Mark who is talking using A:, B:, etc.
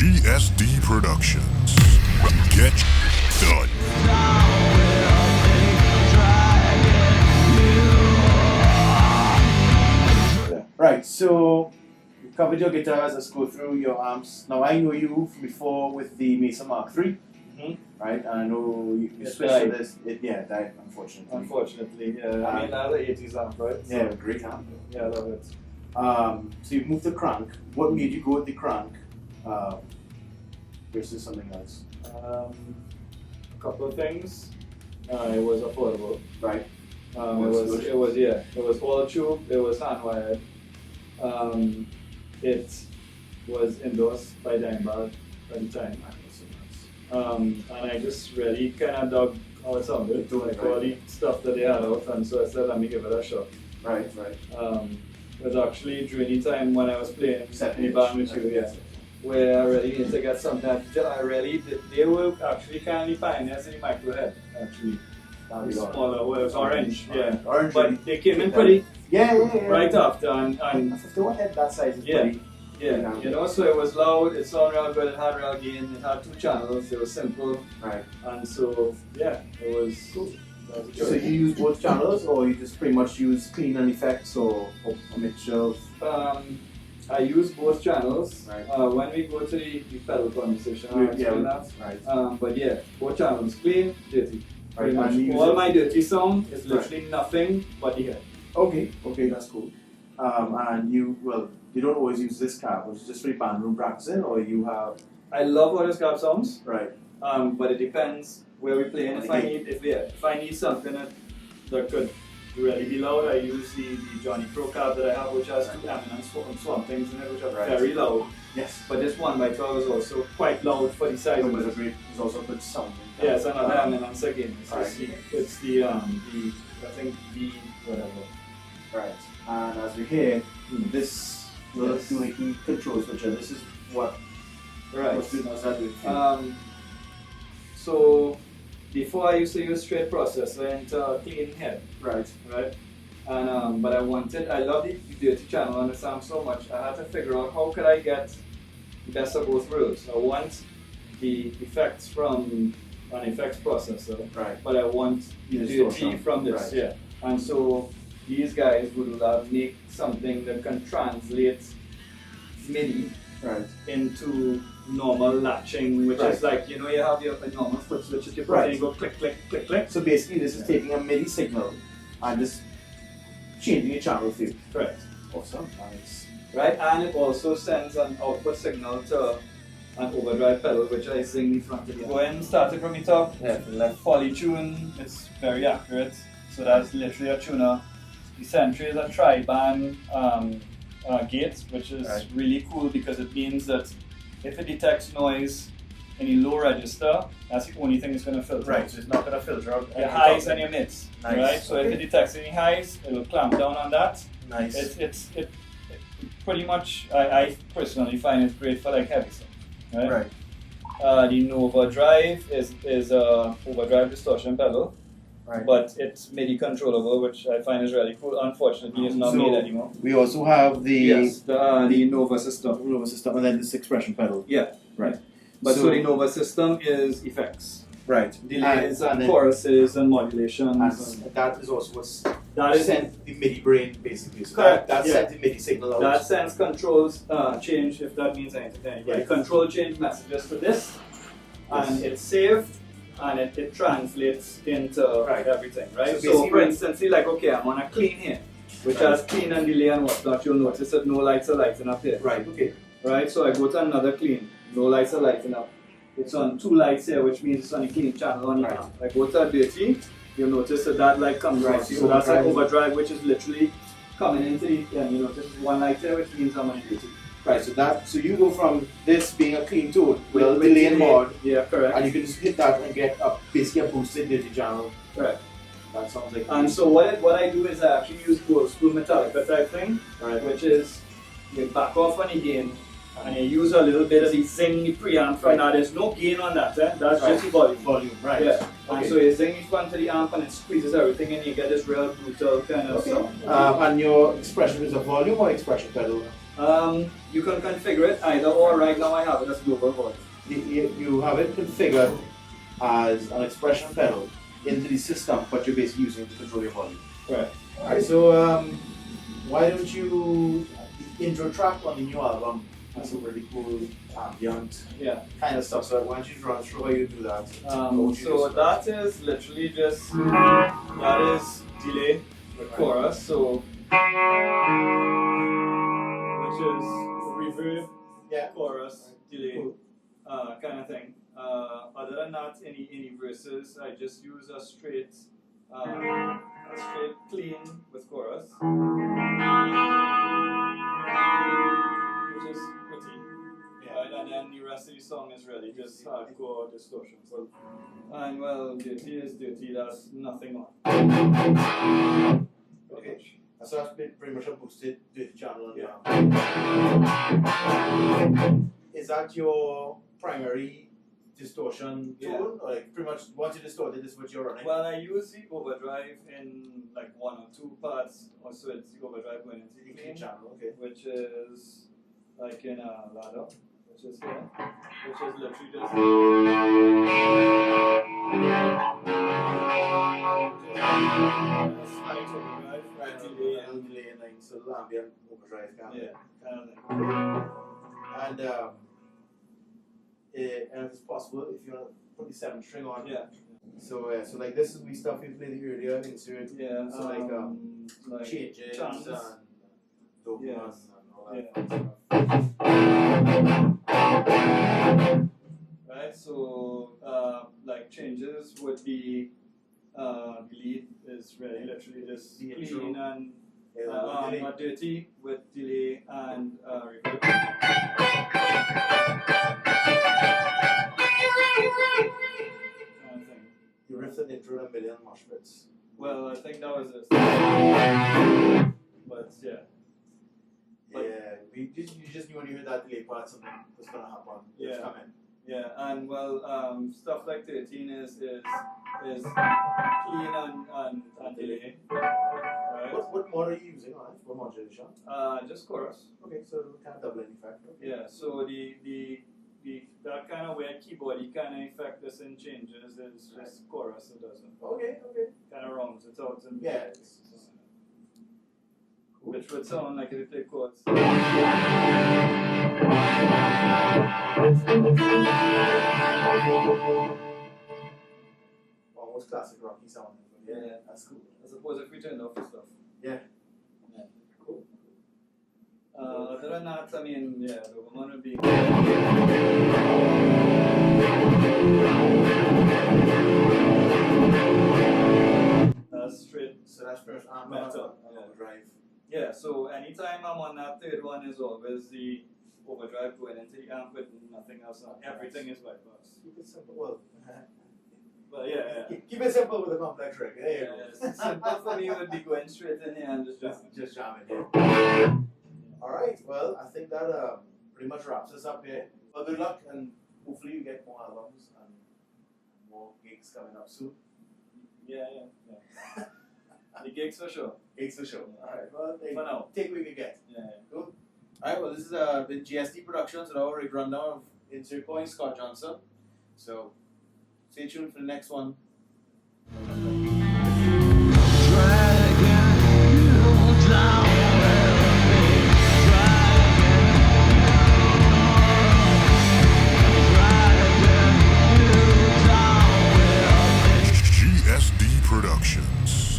A: GSD Productions. Get done.
B: Right, so you covered your guitars. Let's go through your amps. Now I know you from before with the Mesa Mark III, right? And I know you
C: It
B: switched
C: died.
B: to this. It died, unfortunately.
C: Unfortunately, yeah. I mean, that's an 80s amp, right?
B: Yeah, great amp.
C: Yeah, I love it.
B: So you moved the crank. What made you go with the crank versus something else?
C: A couple of things. It was affordable.
B: Right.
C: It was all tube. It was hand wired. It was endorsed by Dimebag at the time. And I just really kind of dug all some of it, like all the stuff that they had out, and so I said, let me give it a shot.
B: Right.
C: It was actually during the time when I was playing in the band with you, yeah, where I really needed to get something that they were actually kind of pioneers in the micro head, actually. Smaller, well, it was orange, yeah.
B: Orange.
C: But they came in pretty
B: Yeah.
C: right after, and
B: A 51 head that size is
C: yeah.
B: pretty.
C: Yeah, you know, so it was loud, it sounded real good, it had real gain, it had 2 channels, it was simple,
B: Right.
C: and so, yeah, it was cool. That was a choice.
B: So you use both channels, or you just pretty much use clean and effects, or a mixture of?
C: I use both channels.
B: Right.
C: When we go to the pedal conversation, I'll explain that.
B: Right.
C: But yeah, both channels, clean, dirty.
B: Right.
C: Pretty much.
B: And you use
C: All
B: it-
C: my dirty sound is literally nothing but the head.
B: Okay, that's cool. And you don't always use this cab, which is just for the band room practicing, or you have?
C: I love how this cab sounds,
B: Right.
C: but it depends where we're playing. If I need something that could really be loud, I use the Johnny Pro cab that I have, which has 2 eminent swamp things in it, which are very loud.
B: Yes.
C: But this 1x12 is also quite loud for the size of it.
B: It's also a good sound.
C: Yeah, it's another eminence again.
B: Right.
C: It's the I think the whatever.
B: Right. And as we hear, this will
C: Yes.
B: do a key control switcher. This is what
C: Right.
B: what's that doing for you?
C: So before I used to use straight processor into clean head,
B: Right.
C: and but I love the dirty channel on this amp so much. I had to figure out how could I get the best of both worlds. I want the effects from an effects processor,
B: Right.
C: but I want the
B: Distortion.
C: dirty from this,
B: Right.
C: yeah. And so these guys would make something that can translate Midi
B: Right.
C: into normal latching, which
B: Right.
C: is like, you know, you have your normal foot switches, you put
B: Right.
C: and you go click, click, click, click.
B: So basically, this is taking a MIDI signal and just changing a channel for you.
C: Correct.
B: Awesome. Nice.
C: Right, and it also sends an output signal to an overdrive pedal, which I sing in front of you. Go ahead and start it from the top. Left polytune is very accurate. So that's literally a tuner. The Sentry is a tri-band gate, which is
B: Right.
C: really cool because it means that if it detects noise in the low register, that's the only thing it's going to filter out.
B: So it's not going to filter out
C: Your highs and your mids,
B: Nice.
C: right? So if it detects any highs, it will clamp down on that.
B: Nice.
C: It pretty much, I personally find it great for like heavy stuff, right?
B: Right.
C: The Nova Drive is a overdrive distortion pedal,
B: Right.
C: but it's MIDI controllable, which I find is really cool. Unfortunately, it's not
B: So-
C: made anymore.
B: We also have the
C: the Nova system.
B: Nova system and then this expression pedal.
C: Yeah,
B: Right.
C: but
B: So-
C: so the Nova system is effects,
B: Right.
C: delays and
B: then-
C: choruses and modulations.
B: and that is also what's
C: That is
B: sent the MIDI brain basically. So
C: Correct,
B: that
C: yeah.
B: sent the MIDI signal out.
C: That sense controls change, if that means anything to anybody.
B: Yes.
C: Control change messages to this, and it's saved, and it translates into
B: Right.
C: everything, right?
B: So
C: So,
B: basically-
C: for instance, see, like, okay, I'm on a clean here, which has clean and delay and whatnot. You'll notice that no lights are lighting up here,
B: Right. Okay.
C: right? So I go to another clean, no lights are lighting up. It's on 2 lights here, which means it's on a clean channel on the
B: Right.
C: amp. I go to a dirty, you'll notice that light comes
B: Right,
C: on.
B: so
C: So that's like
B: overdrive.
C: overdrive, which is literally coming into the, and you notice 1 light here, which means I'm on a dirty.
B: Right. So you go from this being a clean tone with a delay and mod,
C: Yeah, correct.
B: and you can just hit that and get basically a boosted dirty channel.
C: Correct.
B: That sounds like.
C: And so what I do is I actually use old school Metallica type thing,
B: Right.
C: which is you back off on the gain and you use a little bit of the zing the preamp.
B: Right.
C: Now there's no gain on that, that's
B: Right.
C: just the volume.
B: Volume. Right.
C: Yeah.
B: Okay.
C: And so you zing the front of the amp and it squeezes everything and you get this real brutal kind of
B: Okay.
C: sound.
B: And your expression is a volume or expression pedal?
C: You can configure it either or. Right now I have it as global volume.
B: You have it configured as an expression pedal into the system, but you're basically using it to control your volume.
C: Right.
B: Alright, so why don't you, the intro track on the new album has some really cool ambient kind of stuff, so why don't you run through how you do that?
C: So that is literally just, that is delay with chorus, so, which is reverb, chorus, delay, kind of thing. Other than that, any verses, I just use a straight clean with chorus, which is pretty. Right? And then the rest of the song is really just hardcore distortions. And well, dirty is dirty, that's nothing on.
B: Okay. So that's been pretty much a boosted dirty channel. Is that your primary distortion tool? Or like pretty much once you distort it, this is what you're running?
C: Well, I use the overdrive in like one or two parts, also it's the overdrive going into the clean
B: channel,
C: which is like in a ladder, which is here, which is literally just slight overdrive, right? Delay and
B: like so ambient overdrive kind of thing. And if it's possible, if you want to put the 7th string on. So so like this is we stuff we played earlier, insert. So like changes
C: chants.
B: and dopamine and all that fun stuff.
C: Right, so like changes would be the lead is really literally just
B: The
C: clean
B: intro.
C: and
B: Delay.
C: dirty with delay and reverb.
B: You riffed an intro in a million mosh pits.
C: Well, I think that was it. But
B: you just knew when you heard that delay part something was gonna happen. It's coming.
C: Yeah, and well, stuff like 13 is clean and delay. Right?
B: What mod are you using on it? What modulation?
C: Just chorus.
B: Okay, so kind of doubling effect. Okay.
C: Yeah, so the that kind of weird keyboardy kind of effect this in changes is just chorus, it doesn't.
B: Okay.
C: Kind of rounds it out and which would sound like if you play chords.
B: Almost classic rocky sound.
C: Yeah,
B: that's cool.
C: I suppose if we turned off the stuff.
B: Yeah.
C: Cool. Other than that, I mean, the woman would be. That's straight.
B: So that's first
C: metal.
B: Overdrive.
C: Yeah, so anytime I'm on that third one is always the overdrive going into the amp with nothing else on. Everything is bypass.
B: Keep it simple. Well,
C: but
B: keep it simple with a complex trick.
C: Simple for me would be going straight in here and
B: just jamming here. Alright, well, I think that pretty much wraps us up here. Well, good luck, and hopefully you get more albums and more gigs coming up soon.
C: Yeah. The gigs for sure.
B: Gigs for sure. Alright, well,
C: For now.
B: take what you can get.
C: Yeah.
B: Cool. Alright, well, this is the GSD Productions, and our rundown of Incert Coin, Scott Johnson. So, stay tuned for the next one.
A: GSD Productions.